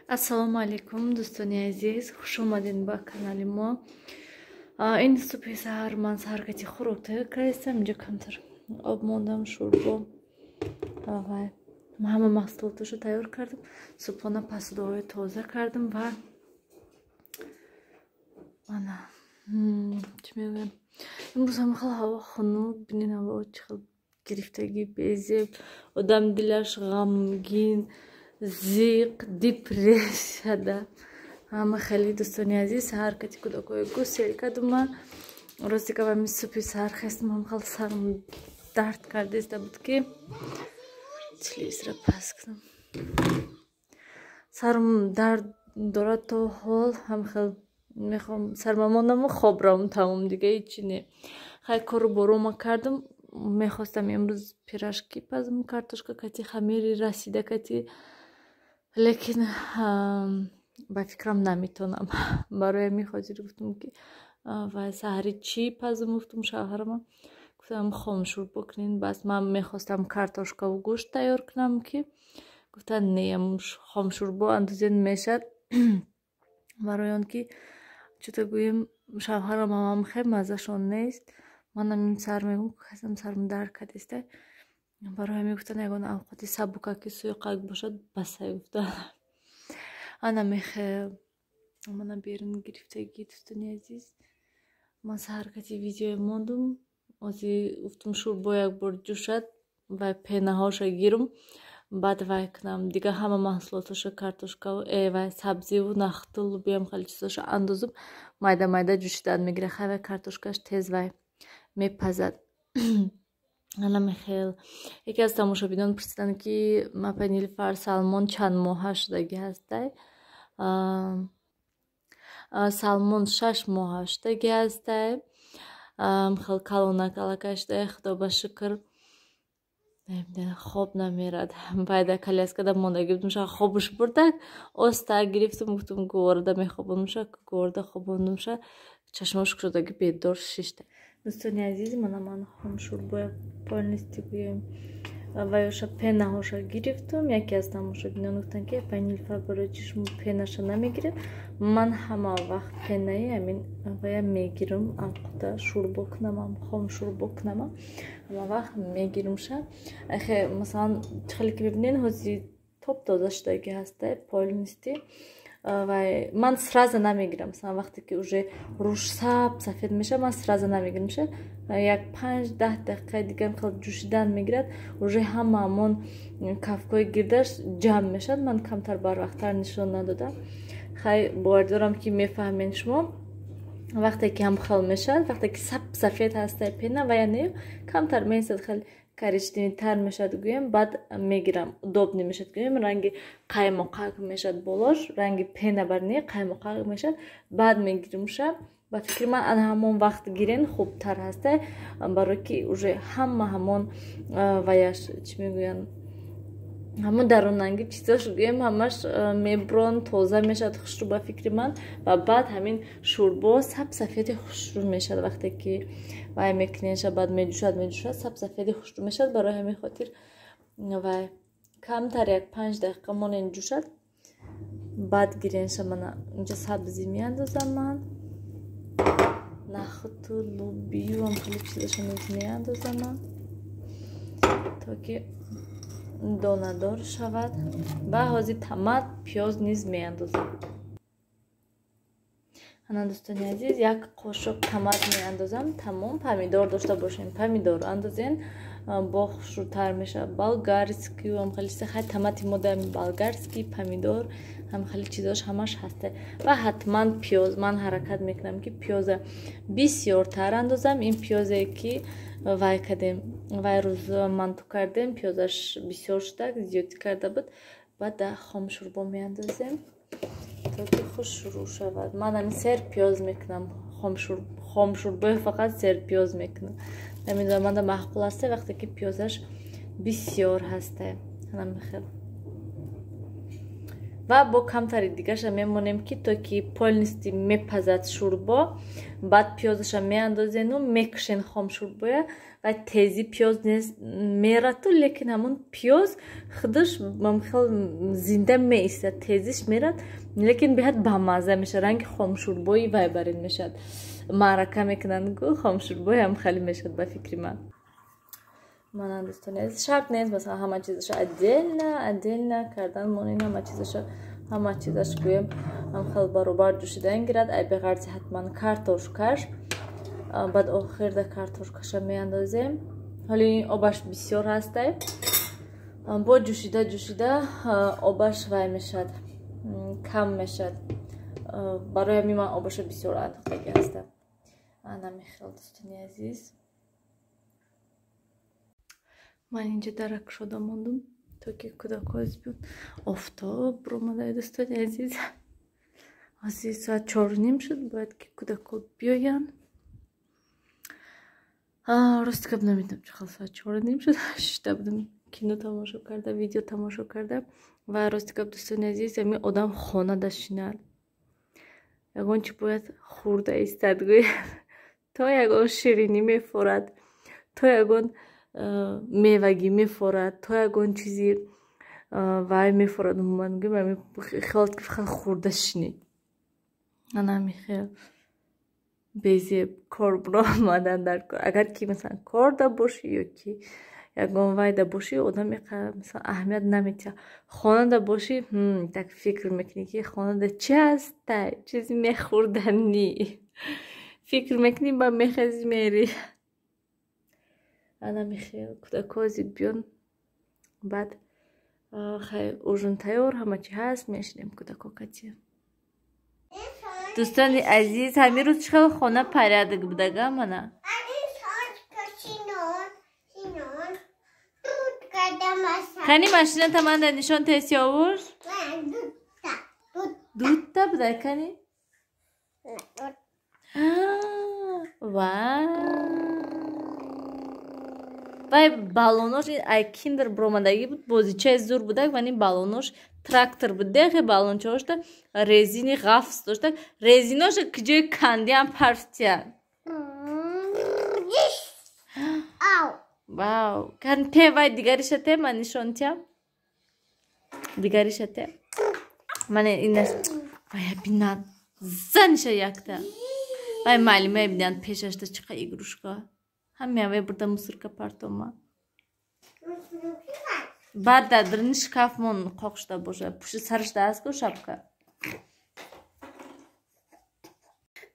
Ассалому алейкум, дӯстони азиз, хуш омадин ба канали мо. Ин субҳи саҳар ман саҳаркати хӯрок тайёр кардам. Инҷо камтар об мондам, шӯрбо ва ҳама маҳсулоташо тайёр кардам. Субҳона пасудоҳои тоза кардам ва ана чӣ мегӯям, имрӯз ҳама хел ҳаво хунук, бинин ҳаво чӣ хел гирифтагӣ, безеб, одам дилаш ғамгин, зиқ, депресс шуда. Ҳама хеле дӯстони азиз, саҳаркати кӯдакҳои гусел кардам. Ман рости гап субҳи саҳар хестам, ҳама хел сарм дард карда иста буд ки телевизора паст кунам. Сарм дард дорад то ҳол, ҳама хел мехоҳам сарма мондаму хоб равам тамом, дига ҳечи не. Хай кору борома кардам. Мехостам имрӯз пирашки пазам, картошка кати хамири расида кати, лекин ба фикрам наметонам. Барои ҳамин хотир гуфтам ки вай саҳари чӣ пазам, гуфтам шавҳарама, гуфтам хомшӯрбо кунин. Бас ман мехостам картошкаву гӯшт тайёр кунам ки гуфтан не, хомшӯрбо андозин мешад. Барои он ки чута гӯем шавҳарам ҳамам хеле маззашон нест. Манам ин сар мегӯм касам сарм дард кардиста. Барои ҳамин гуфтан ягона авқати сабукаки суйқак бошад басай гуфтан. Ана мехе мана берин гирифтагӣ дӯстони азиз. Ман саҳаркати видео мондум. Ози гуфтам шӯрбо як бор ҷӯшад, вай пенаҳоша гирам, баъд вай кунам дига ҳама маҳсулоташа картошкаву вай сабзиву нахту лубиям хеле чизаша андозам, майда майда ҷӯшидан мегирад. Хай вай картошкаш тез вай мепазад. ана мехел яке аз тамошобинон пурсидан ки мапа Нилуфар Салмон чанд моҳа шудагӣ ҳастай. Салмон 6 моҳа шудагӣ ҳастай. хел калона калака шудай, худо ба шукр. хоб намерад. Байда коляскада мондагӣ будам, ша хобуш бурдак, оста гирифтам, гуфтам гуворда мехобонам, ша гуворда хобондам, ша чашмош кушодагӣ бедор шишта. Дӯстони азиз, ман хомшӯрбоя полнисти гӯем ва ёша пенаҳоша гирифтам. Яке аз тамошобинон гуфтан ки па Нилуфар барои чӣ шумо пенаша намегиред? Ман ҳама вақт пенаи ҳамин вая мегирам, алқота шӯрбо кунамам, хомшӯрбо кунамам, ҳама вақт мегирам. ша ахе масалан хеле ки бибинед ҳози топ тоза шудагӣ ҳастай полнисти. Вай ман сразу намегирам. Масалан вақте ки уже руш сафед меша, ман сразу намегирам. ша як 5-10 дақиқа дигар хел ҷӯшидан мегирад, уже ҳама ҳамон кафкои гирдаш ҷамъ мешад. Ман камтар барвақттар нишон надодам. хай бовардорам ки мефаҳмед шумо. Вақте ки ҳам хел мешад, вақте ки сафед ҳастай пена ва я не камтар месад, хел коричневитар мешад гӯем, баъд мегирам, удоб намешад гӯем, ранги қаймоқақ мешад болош, ранги пена бар не қаймоқақ мешад, баъд мегирам. ша ба фикри ман ана ҳамон вақт гирен хубтар ҳастай, барои ки уже ҳама ҳамон ваяш чӣ мегӯянд, ҳамон дарунанги чизош гӯем ҳамаш меброн, тоза мешад, хушрӯ ба фикри ман. Ва баъд ҳамин шӯрбо сабсафеди хушрӯ мешад. вақте ки вай мекунеша, баъд медӯшад сабсафеди хушрӯ мешад. барои ҳамин хотир вай камтар як 5 дақиқа монен ҷӯшад, баъд гиренша. мана инҷа сабзӣ меандозам, ман нахту лубию ҳам хеле чизаша меандозам, ман то ки донадор шавад. ва ҳози томат, пиёз низ меандозам. ана дӯстони азиз, як қошуқ томат меандозам. Тамом. Помидор дошта бошем, помидор андозен, бо хушрӯтар мешавад. болгарский ҳам хеле чиза, хай томати модаи болгарский, помидор ҳам хеле чизош ҳамаш ҳасте. ва ҳатман пиёз. ман ҳаракат мекунам ки пиёза бисёртар андозам. ин пиёзе ки вай кардем, вай рӯз манту кардем, пиёзаш бисёр шуда, зиёдӣ карда буд. баъд хомшӯрбо меандозем то ки хуш шурӯъ шавад. ман ҳамин сер пиёз мекунам, хомшӯрбои фақат сер пиёз мекунам. намедонам, манда маъқул ҳасте вақте ки пиёзаш бисёр ҳасте. ана мехел ва бо камтари дигаша мемонем ки то ки полнисти мепазад шурбо баъд пиёзаша меандозену мекушен хом шурбоя ва тези пиёз мерату лекин ҳамун пиёз худаш хел зинда меистад тезиш мерад лекин беҳад бамаза мешад ранги хомшурбои вай барин мешад маърака мекунанд гу хомшурбои ҳам хеле мешад ба фикри ман манам дӯстони азиз шарт нест масалан ҳама чизаша отдельно кардан монин ҳама чизаш гӯем ҳам хел баробар ҷӯшидан гирад ай беғарзи ҳатман картошкаш баъд охирда картошкаша меандозем ҳоли обаш бисёр ҳастай бо ҷӯшида обаш вай мешад кам мешад барои ҳамин ман обаша бисёр андохтагӣ ҳастам намехел дӯстони азиз ман инҷа дарак кушода мондум то ки кӯдакҳоз биён офтоб ромадай дӯстони азиз азиз соат 4:30 шуд бояд ки кӯдакҳо биёянд рости гап намедонам чӣ хел соат 4:30 шуд 6 будам кино тамошо карда видео тамошо карда ва рости гап дӯстони азиз ҳамин одам хона дашинад ягон чи бояд хурда истад гӯяд то ягон ширинӣ мефорад то ягон мевагӣ мефорад то ягон чизи вай мефорад умуман хелат ки хел хурда шинӣ анамихел безеб кор буро омадан дар кор агар ки масалан корда бошӣ ё ки ягон вайда бошӣ одам мисалан аҳамият наметиҳад хонада бошӣ так фикр мекунӣ ки хонада чи ҳастай чизи мехӯрданӣ фикр мекунӣ ба мехези мерӣ анамихел кӯдакҳози биён баъд ужин тайёр ҳама чи ҳаст мешинем кӯдакҳо кати дӯстони азиз ҳамин рӯз чӣ хел хона порядок будага мана кани машината манда нишон тест ёвур дудта буда кани вай балонош ай киндер бромадагӣ буд бозичаи зур будак вани балонош трактор буд дехе балончаошта резини ғафс доштак резиноша киҷои кандиам парфтиян вау кан те вай дигариша те ман нишонтиям дигариша те мане инас вай бинад заниша якта вай маълимае биданд пешашта чиқа игрушка ҳамиаве бурда мусорка партома барда дрни шкафмон қоқ шуда боша пушти сарашда астку шапка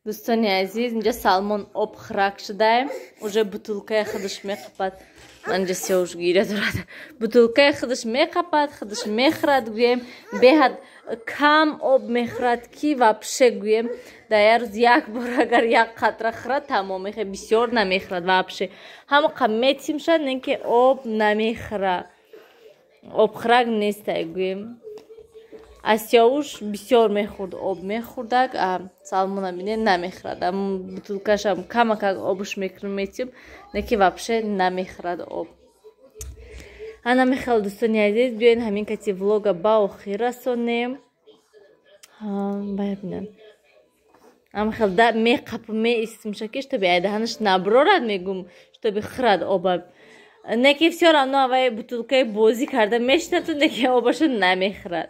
дӯстони азиз инҷа салмон об храк шудаем уже бутулкаи худаш меқапад ман инҷа сеушгирия дорад бутулкаи худаш меқапад худаш мехӯрад гӯем беҳад кам об мехӯрад ки вапше гӯем дар як рӯз як бор агар як қатра хӯрад тамом мехӯрад бисёр намехӯрад вапше ҳамақа метим шад не ки об намехӯрад обхӯрак нестай гӯем асёвуш бисёр мехӯрд об мехӯрдак салмона бине намехӯрад бутулкашам камакак обуш метим не ки вапше намехӯрад об анамехел дӯстони азиз биёин ҳамин кати влога ба охир расонем бабинам амхел да меқапу меистимша ки штоби айдаҳанаш наброрад мегум штоби хӯрад оба не ки всё равно авай бутулкаи бозӣ карда мешинату не ки обаша намехӯрад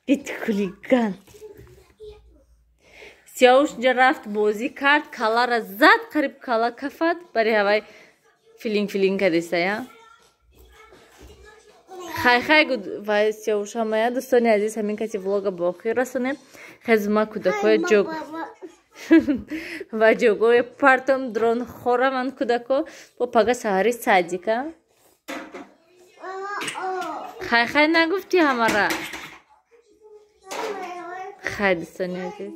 битхулиган сиёвуш инҷа рафт бозӣ кард калара зад қариб кала кафад бари ҳавай филинг кадисая хай гуд вай сиёвуш ҳамая дӯстони азиз ҳамин кати влога ба охир расонем хезма кӯдакҳои ҷог ва ҷогои партом дрон хораман кӯдако бо пага саҳари садика хай нагуфти ҳамара хай дӯстони азиз